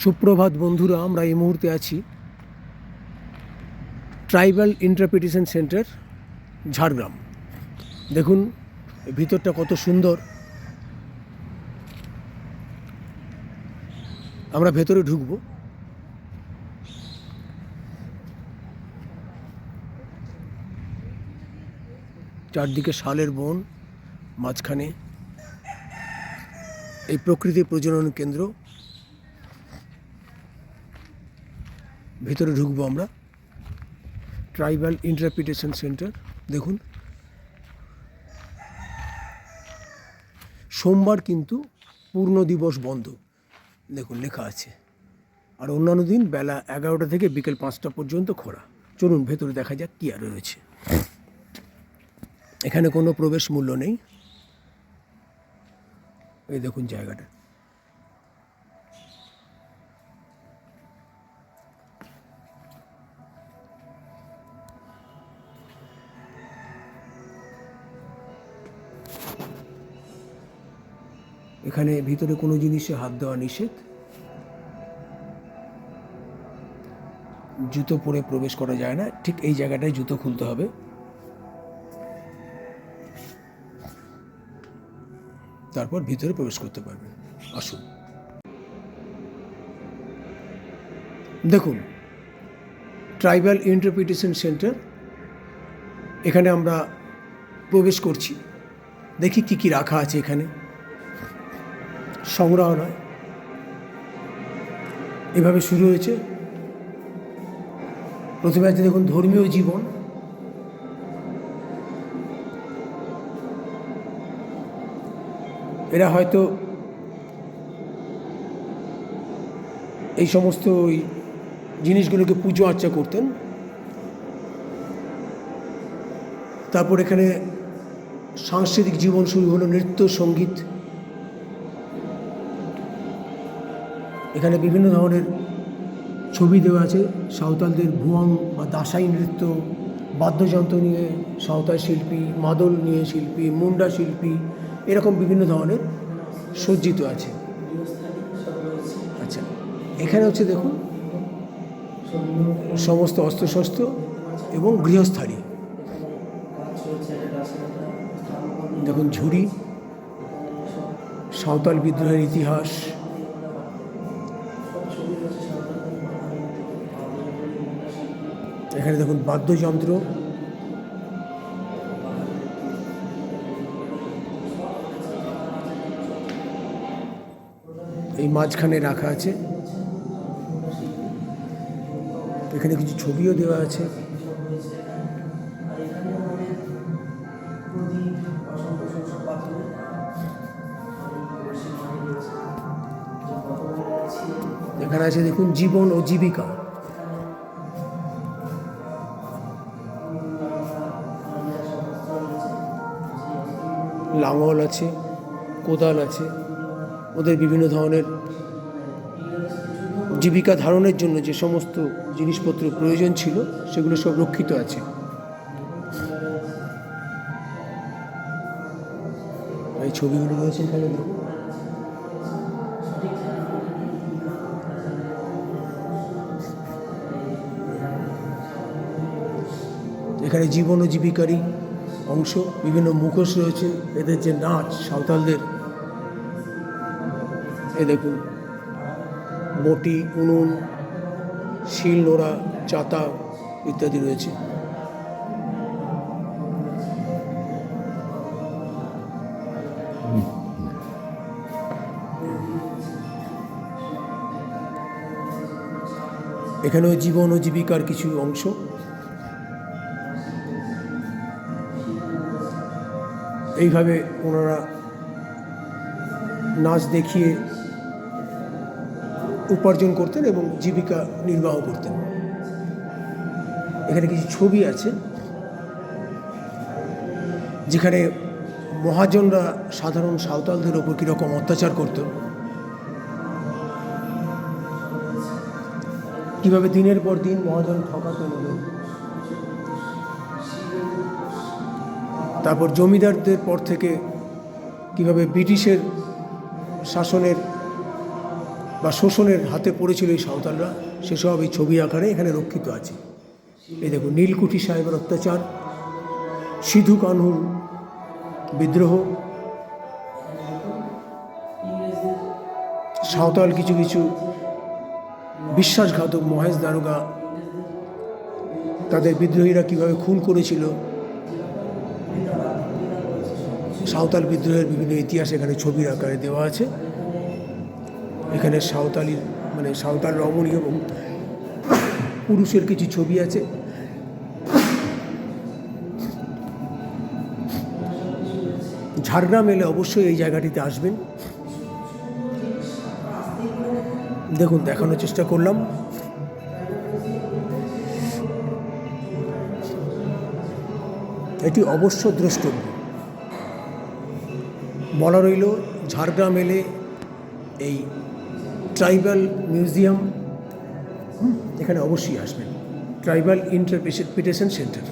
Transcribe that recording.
সুপ্রভাত বন্ধুরা, আমরা এই মুহূর্তে আছি ট্রাইবাল ইন্টারপ্রিটেশন সেন্টার ঝাড়গ্রাম। দেখুন ভিতরটা কত সুন্দর। আমরা ভেতরে ঢুকবো। চারদিকে শালের বন, মাঝখানে এই প্রকৃতি প্রজনন কেন্দ্র। ভিতরে ঢুকবো আমরা। Tribal interpretation centre. দেখুন সোমবার কিন্তু পূর্ণ দিবস বন্ধ, দেখুন লেখা আছে। আর অন্যান্য দিন বেলা 11টা থেকে বিকেল 5টা পর্যন্ত খোলা। চলুন ভেতরে দেখা যাক কী আর রয়েছে। এখানে কোনো প্রবেশ মূল্য নেই। এই দেখুন জায়গাটা। এখানে ভিতরে কোনো জিনিসে হাত দেওয়া নিষেধ। জুতো পরে প্রবেশ করা যায় না। ঠিক এই জায়গাটায় জুতো খুলতে হবে। তারপর ভিতরে প্রবেশ করতে পারবেন। আসুন দেখুন ট্রাইবাল ইন্টারপ্রিটেশন সেন্টার। এখানে আমরা প্রবেশ করছি। দেখি কি কি রাখা আছে এখানে। সংগ্রহালয় এভাবে শুরু হয়েছে। প্রথমে আছে দেখুন ধর্মীয় জীবন। এরা হয়তো এই সমস্ত ওই জিনিসগুলোকে পুজো আর্চা করতেন। তারপর এখানে সাংস্কৃতিক জীবন শুরু হলো, নৃত্য সঙ্গীত। এখানে বিভিন্ন ধরনের ছবি দেওয়া আছে। সাঁওতালদের ভুয়াং বা দাসাই নৃত্য, বাদ্যযন্ত্র নিয়ে সাঁওতাল শিল্পী, মাদল নিয়ে শিল্পী, মুন্ডা শিল্পী, এরকম বিভিন্ন ধরনের সজ্জিত আছে। আচ্ছা, এখানে হচ্ছে দেখুন সমস্ত অস্ত্রশস্ত্র এবং গৃহস্থালী। দেখুন ঝুড়ি, সাঁওতাল বিদ্রোহের ইতিহাস। এখানে দেখুন বাদ্যযন্ত্র। এই মাঝখানে রাখা আছে। এখানে কিছু ছবিও দেওয়া আছে। এখানে আছে দেখুন জীবন ও জীবিকা। লাঙল আছে, কোদাল আছে। ওদের বিভিন্ন ধরনের জীবিকা ধারণের জন্য যে সমস্ত জিনিসপত্র প্রয়োজন ছিল সেগুলো সব রক্ষিত আছে। এই ছবিগুলো রয়েছে এখানে। এখানে জীবন ও জীবিকারই অংশ। বিভিন্ন মুখোশ রয়েছে। এদের যে নাচ সাঁওতালদের, এ দেখুন বটি, উনুন, শিল নোড়া, চাতা ইত্যাদি রয়েছে। এখানেও জীবন ও জীবিকার কিছু অংশ। এইভাবে ওনারা নাচ দেখিয়ে উপার্জন করতেন এবং জীবিকা নির্বাহ করতেন। এখানে কিছু ছবি আছে যেখানে মহাজনরা সাধারণ সাঁওতালদের ওপর কীরকম অত্যাচার করতেন, কীভাবে দিনের পর দিন মহাজন ঠকাতেন ওদের। তারপর জমিদারদের পর থেকে কীভাবে ব্রিটিশের শাসনের বা শোষণের হাতে পড়েছিল এই সাঁওতালরা, সেসব এই ছবি আকারে এখানে রক্ষিত আছে। এই দেখুন নীলকুঠি সাহেবের অত্যাচার, সিধু কানহুর বিদ্রোহ, সাঁওতাল কিছু কিছু বিশ্বাসঘাতক মহেশ দারোগা তাদের বিদ্রোহীরা কীভাবে খুন করেছিল, সাঁওতাল বিদ্রোহের বিভিন্ন ইতিহাস এখানে ছবির আকারে দেওয়া আছে। এখানে সাঁওতালি মানে সাঁওতাল রমণী এবং পুরুষের কিছু ছবি আছে। ঝাড়গ্রাম এলে অবশ্যই এই জায়গাটিতে আসবেন। দেখুন দেখানোর চেষ্টা করলাম। এটি অবশ্য দ্রষ্টব্য। বলা রইল ঝাড়গ্রাম এলে এই ট্রাইবাল মিউজিয়াম এখানে অবশ্যই আসবেন, ট্রাইবাল ইন্টারপ্রিটেশন সেন্টার।